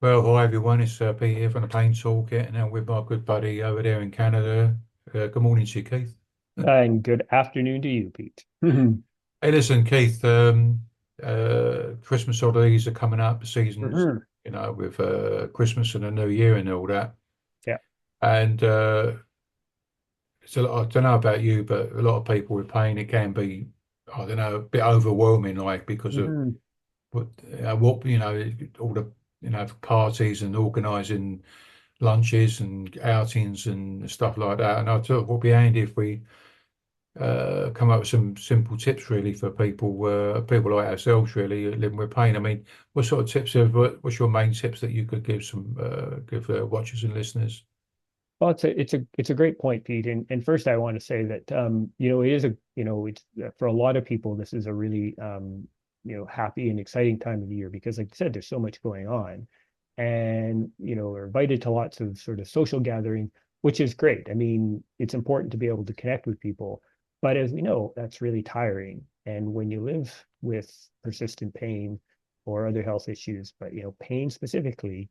Well, hi everyone, it's Pete here from the Pain Toolkit, and I'm with my good buddy over there in Canada. Good morning to you, Keith. And good afternoon to you, Pete. Mhm. Hey, listen, Keith. Christmas holidays are coming up. The seasons, Mhm. with Christmas and the New Year and all that. Yeah. And I don't know about you, but a lot of people with pain, it can be, I don't know, a bit overwhelming, like because of Mhm. all the parties and organising lunches and outings and stuff like that. And I thought it would be handy if we come up with some simple tips really for people like ourselves really living with pain. I mean, what sort of what's your main tips that you could give watchers and listeners? Well, it's a great point, Pete. And first, I want to say that it is it's for a lot of people, this is a really happy and exciting time of the year because, like I said, there's so much going on, and we're invited to lots of sort of social gathering, which is great. I mean, it's important to be able to connect with people, but as we know, that's really tiring. And when you live with persistent pain or other health issues, but pain specifically,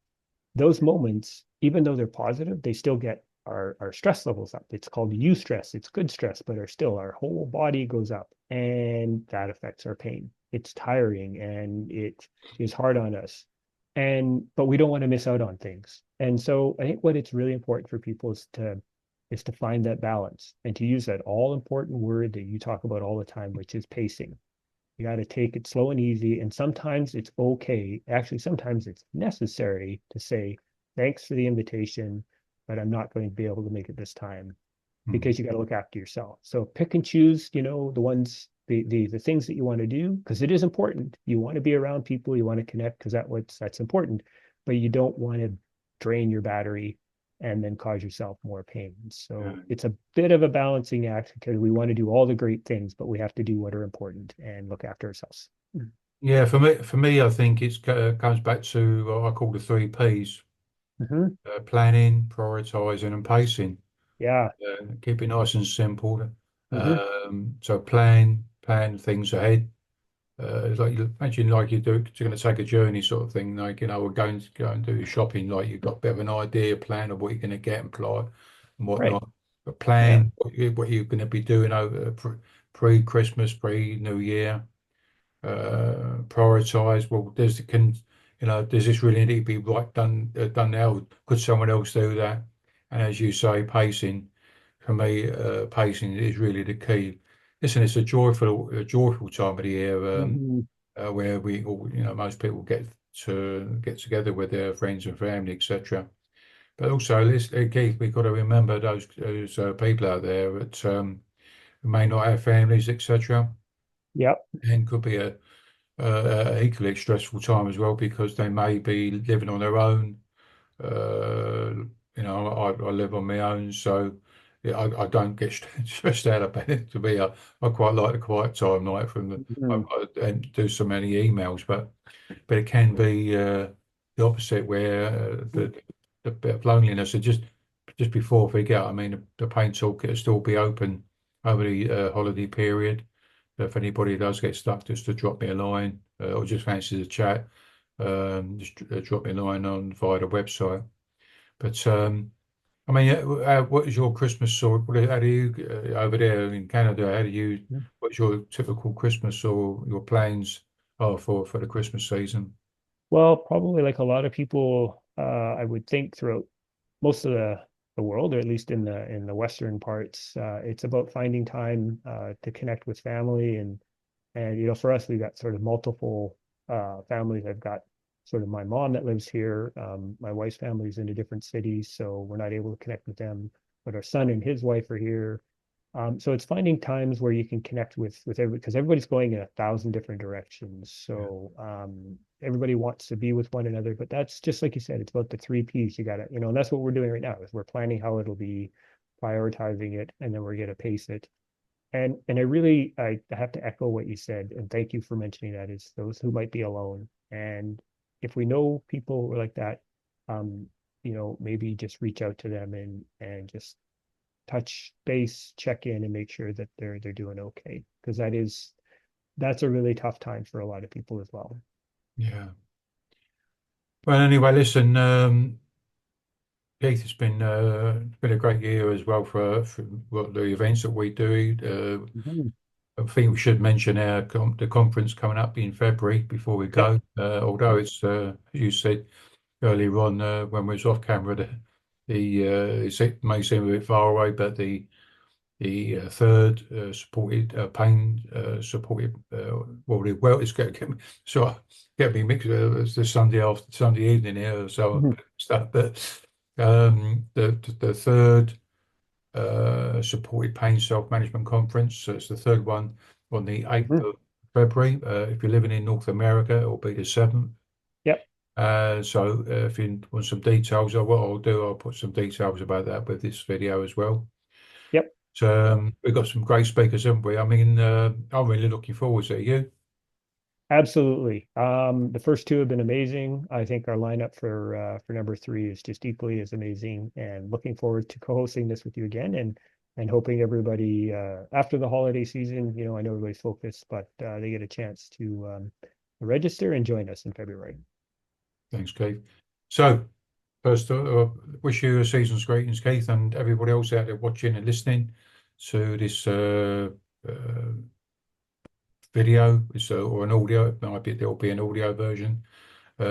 those moments, even though they're positive, they still get our stress levels up. It's called eustress. It's good stress, but our whole body goes up, and that affects our pain. It's tiring and it is hard on us. But we don't want to miss out on things. And so I think what it's really important for people is to find that balance and to use that all important word that you talk about all the time, which is pacing. You got to take it slow and easy. And sometimes it's okay. Actually, sometimes it's necessary to say, thanks for the invitation, but I'm not going to be able to make it this time Hmm. because you got to look after yourself. So pick and choose, the ones, the things that you want to do, because it is important. You want to be around people, you want to connect because that's important, but you don't want to drain your battery and then cause yourself more pain. So Yeah. it's a bit of a balancing act because we want to do all the great things, but we have to do what are important and look after ourselves. Yeah, for me, I think it comes back to what I call the three P's: Mhm. planning, prioritizing, and pacing. Yeah. Keep it nice and simple. Hmm. So plan things ahead. It's like you imagine like you're going to take a journey sort of thing, like we're going to go and do shopping, like you've got a bit of an idea, plan of what you're going to get and apply and Right. whatnot. But Yeah. plan what you're going to be doing over pre-Christmas, pre-New Year. Prioritize. Well, does this really need to be done now? Could someone else do that? And as you say, pacing. For me, pacing is really the key. Listen, it's a joyful time of the year. Hmm. Where we all, most people get together with their friends and family, etc. But also, Keith, we've got to remember those people out there that who may not have families, etc., Yep. and could be a equally stressful time as well because they may be living on their own. Uh, I live on my own, so yeah, I don't get stressed out about it. I quite like the quiet time, like Hmm. and do so many emails, but it can be the opposite where the bit of loneliness. And just before we get, I mean, the paint toolkit will still be open over the holiday period. If anybody does get stuck, just to drop me a line or just fancy the chat, just drop me a line on via the website. But I mean, what is your Christmas or how do you over there in Canada? What's your typical Christmas or your plans are for the Christmas season? Well, probably like a lot of people, I would think throughout most of the world, or at least in the Western parts, it's about finding time to connect with family and for us, we've got sort of multiple families. I've got sort of my mom that lives here. My wife's family's in a different city, so we're not able to connect with them. But our son and his wife are here. So it's finding times where you can connect with everybody because everybody's going in 1,000 different directions. Yeah. So everybody wants to be with one another, but that's just like you said, it's about the three P's. You got to, and that's what we're doing right now is we're planning how it'll be, prioritizing it, and then we're going to pace it. And I have to echo what you said, and thank you for mentioning that, is those who might be alone. And if we know people like that, um, maybe just reach out to them and just touch base, check in, and make sure that they're doing okay. Because that's a really tough time for a lot of people as well. Yeah. Well, anyway, listen, Keith, it's been a great year as well for what the events that we do. Mhm. I think we should mention the conference coming up in February before we Yep. go. Although it's as you said earlier on when we was off camera, it may seem a bit far away, but the third supported pain supported well it's getting sort of get me mixed. It's the Sunday after Sunday evening here, so Mhm. stuff. But the third supported pain self-management conference. So it's the third one on the 8th Mhm. of February. If you're living in North America, it'll be the 7th. Yep. So if you want some details of what I'll do, I'll put some details about that with this video as well. Yep. So we've got some great speakers, haven't we? I mean, I'm really looking forward to it. You? Absolutely. The first two have been amazing. I think our lineup for number three is just equally as amazing, and looking forward to co-hosting this with you again, and hoping everybody after the holiday season, I know everybody's focused, but they get a chance to register and join us in February. Thanks, Keith. So first, wish you a season's greetings, Keith, and everybody else out there watching and listening to this uh, video. Or an audio. There'll be an audio version.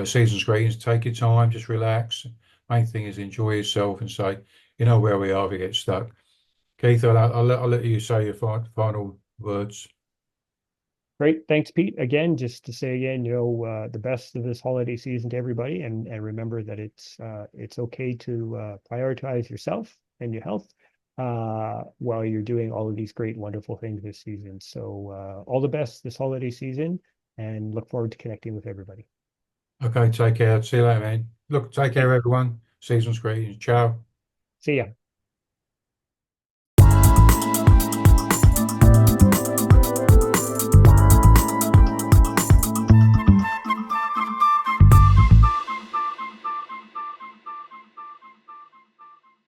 Season's greetings. Take your time, just relax. Main thing is enjoy yourself and say, you know where we are if you get stuck. Keith, I'll let you say your final words. Great. Thanks, Pete. Again, just to say again, the best of this holiday season to everybody, and remember that it's okay to prioritize yourself and your health while you're doing all of these great, wonderful things this season. So all the best this holiday season, and look forward to connecting with everybody. Okay, take care. See you later, man. Look, take care, Thanks. everyone. Season's greetings. Ciao. See ya.